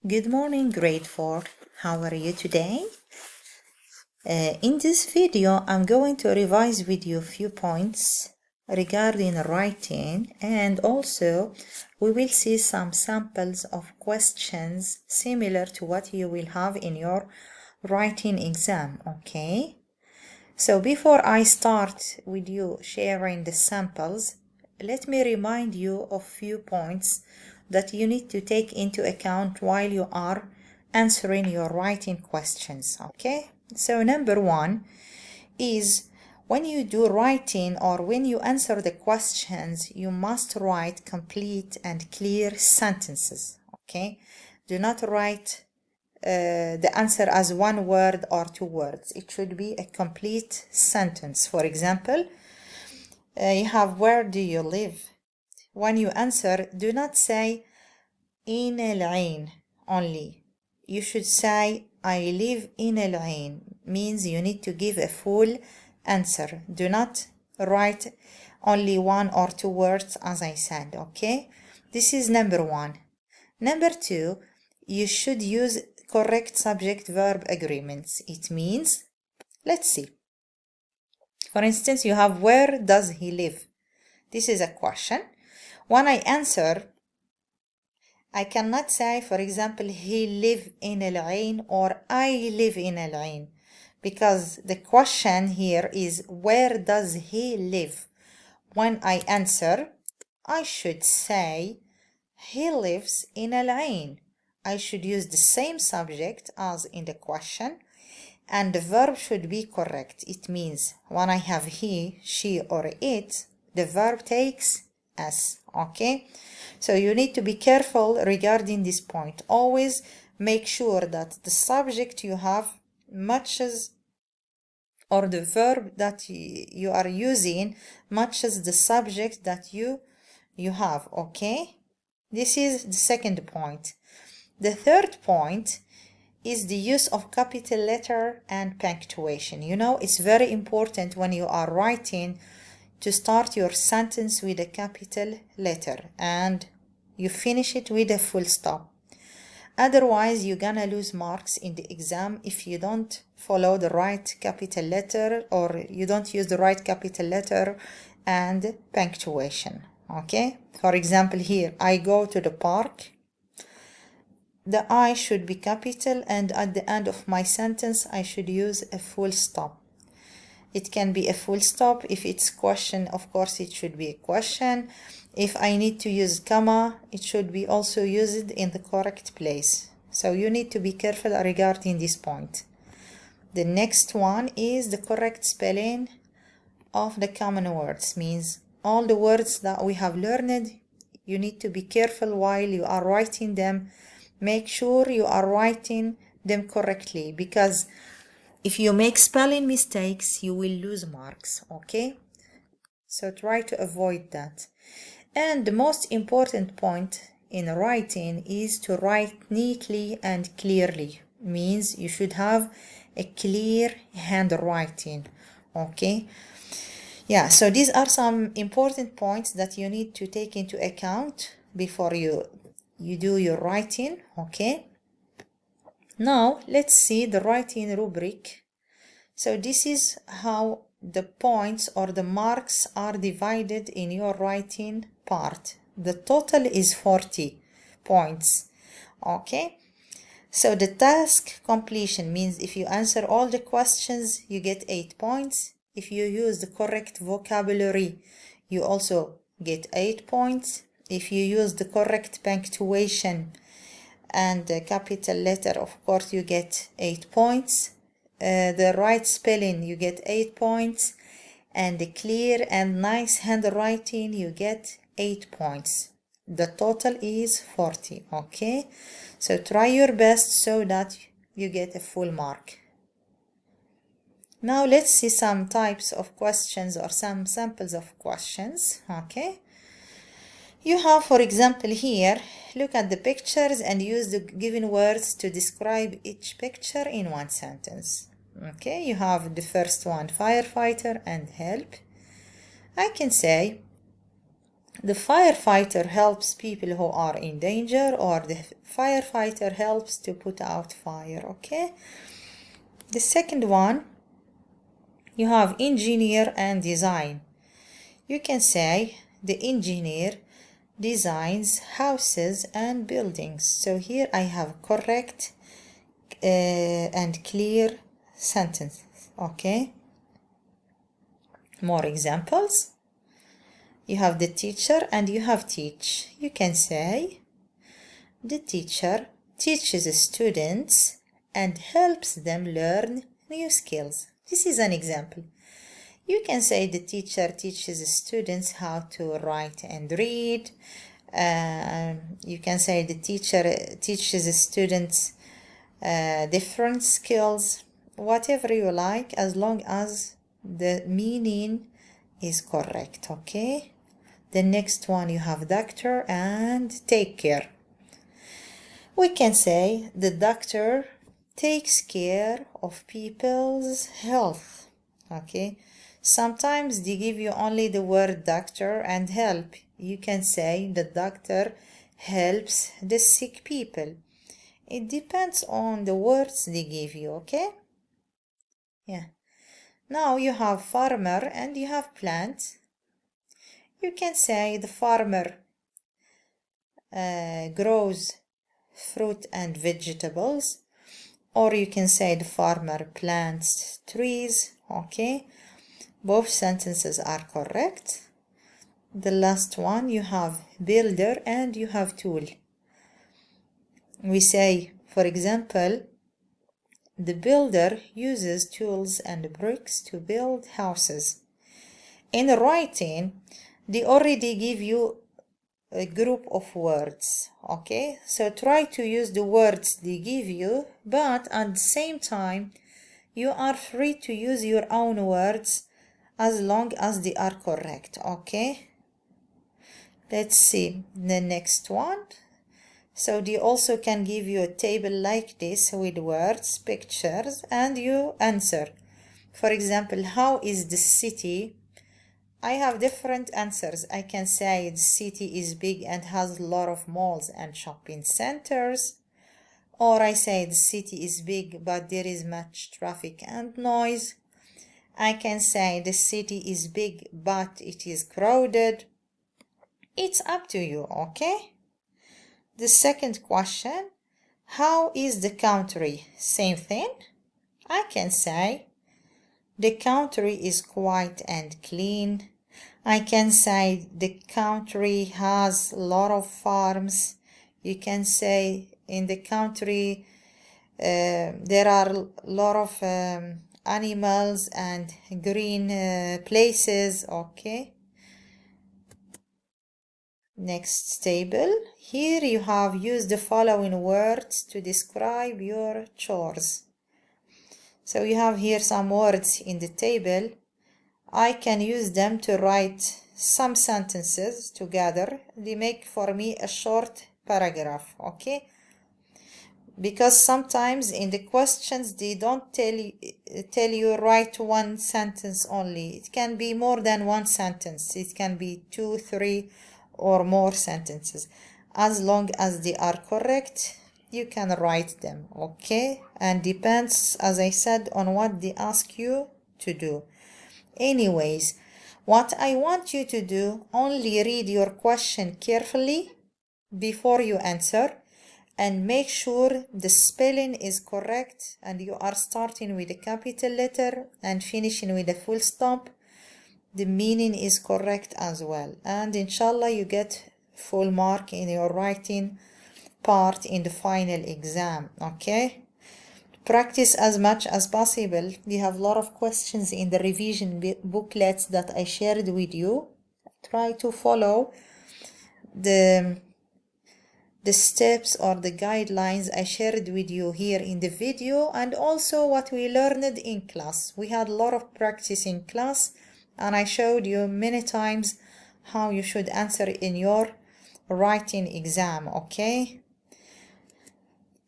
Good morning, grade 4. How are you today? In this video, I'm going to revise with you a few points regarding writing, and also we will see some samples of questions similar to what you will have in your writing exam, okay? So before I start with you sharing the samples, let me remind you of few points that you need to take into account while you are answering your writing questions, okay? So number one is when you do writing or when you answer the questions, you must write complete and clear sentences, okay? Do not write the answer as one word or two words. It should be a complete sentence. For example, you have where do you live? When you answer, do not say in Al-Ain only. You should say I live in Al-Ain. Means you need to give a full answer. Do not write only one or two words as I said, okay? This is number one. Number two, you should use correct subject-verb agreements. It means, let's see. For instance, you have where does he live? This is a question. When I answer, I cannot say, for example, he live in Al-Ain or I live in Al-Ain, because the question here is where does he live? When I answer, I should say he lives in Al-Ain. I should use the same subject as in the question, and the verb should be correct. It means when I have he, she, or it, the verb takes s, okay? So you need to be careful regarding this point. Always make sure that the subject you have matches, or the verb that you are using matches the subject that you have, okay? This is the second point. The third point is the use of capital letter and punctuation. You know, it's very important when you are writing to start your sentence with a capital letter and you finish it with a full stop. Otherwise, you're gonna lose marks in the exam if you don't follow the right capital letter or you don't use the right capital letter and punctuation, okay? For example, here, I go to the park. The I should be capital, and at the end of my sentence I should use a full stop. It can be a full stop. If it's question, of course it should be a question. If I need to use comma, it should be also used in the correct place. So you need to be careful regarding this point. The next one is the correct spelling of the common words. Means all the words that we have learned, you need to be careful while you are writing them. Make sure you are writing them correctly, because if you make spelling mistakes, you will lose marks, okay? So try to avoid that. And the most important point in writing is to write neatly and clearly. Means you should have a clear handwriting, okay? Yeah, so these are some important points that you need to take into account before you do your writing, okay? Now let's see the writing rubric. So this is how the points or the marks are divided in your writing part. The total is 40 points, okay? So the task completion means if you answer all the questions, you get 8 points. If you use the correct vocabulary, you also get 8 points. If you use the correct punctuation and the capital letter, of course, you get 8 points. The right spelling, you get 8 points. And the clear and nice handwriting, you get 8 points. The total is 40, okay? So try your best so that you get a full mark. Now let's see some types of questions or some samples of questions, okay? You have, for example, here, look at the pictures and use the given words to describe each picture in one sentence. Okay, you have the first one, firefighter and help. I can say, The firefighter helps people who are in danger, or the firefighter helps to put out fire. Okay. The second one, you have engineer and design. You can say the engineer designs houses and buildings. So here I have correct and clear sentence. Okay. More examples. You have the teacher and you have teach. You can say the teacher teaches students and helps them learn new skills. This is an example. You can say the teacher teaches students how to write and read. You can say the teacher teaches students different skills. Whatever you like, as long as the meaning is correct. Okay. The next one, you have doctor and take care. We can say the doctor takes care of people's health. Okay. Sometimes they give you only the word doctor and help. You can say the doctor helps the sick people. It depends on the words they give you. Okay. Yeah. Now you have farmer and you have plant. You can say the farmer grows fruit and vegetables, or you can say the farmer plants trees. Okay, both sentences are correct. The last one, you have builder and you have tool. We say, for example, the builder uses tools and bricks to build houses. In writing, they already give you a group of words. Okay, so try to use the words they give you, but at the same time you are free to use your own words as long as they are correct. Okay, let's see the next one. So they also can give you a table like this with words, pictures, and you answer. For example, how is the city? I have different answers. I can say the city is big and has a lot of malls and shopping centers. Or I say the city is big but there is much traffic and noise. I can say the city is big but it is crowded. It's up to you, okay? The second question, how is the country? Same thing. I can say the country is quiet and clean. I can say the country has a lot of farms. You can say in the country there are a lot of animals and green places. Okay. Next table. Here you have used the following words to describe your chores. So you have here some words in the table. I can use them to write some sentences together. They make for me a short paragraph, okay? Because sometimes in the questions they don't tell you write one sentence only. It can be more than one sentence. It can be 2, 3, or more sentences. As long as they are correct, you can write them, okay? And depends, as I said, on what they ask you to do. Anyways, what I want you to do, only read your question carefully before you answer and make sure the spelling is correct and you are starting with a capital letter and finishing with a full stop. The meaning is correct as well, and inshallah you get full mark in your writing part in the final exam. Okay, practice as much as possible. We have a lot of questions in the revision booklets that I shared with you. Try to follow the steps or the guidelines I shared with you here in the video, and also what we learned in class. We had a lot of practice in class and I showed you many times how you should answer in your writing exam. Okay,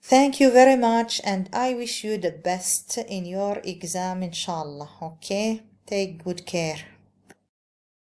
thank you very much and I wish you the best in your exam inshallah. Okay, take good care.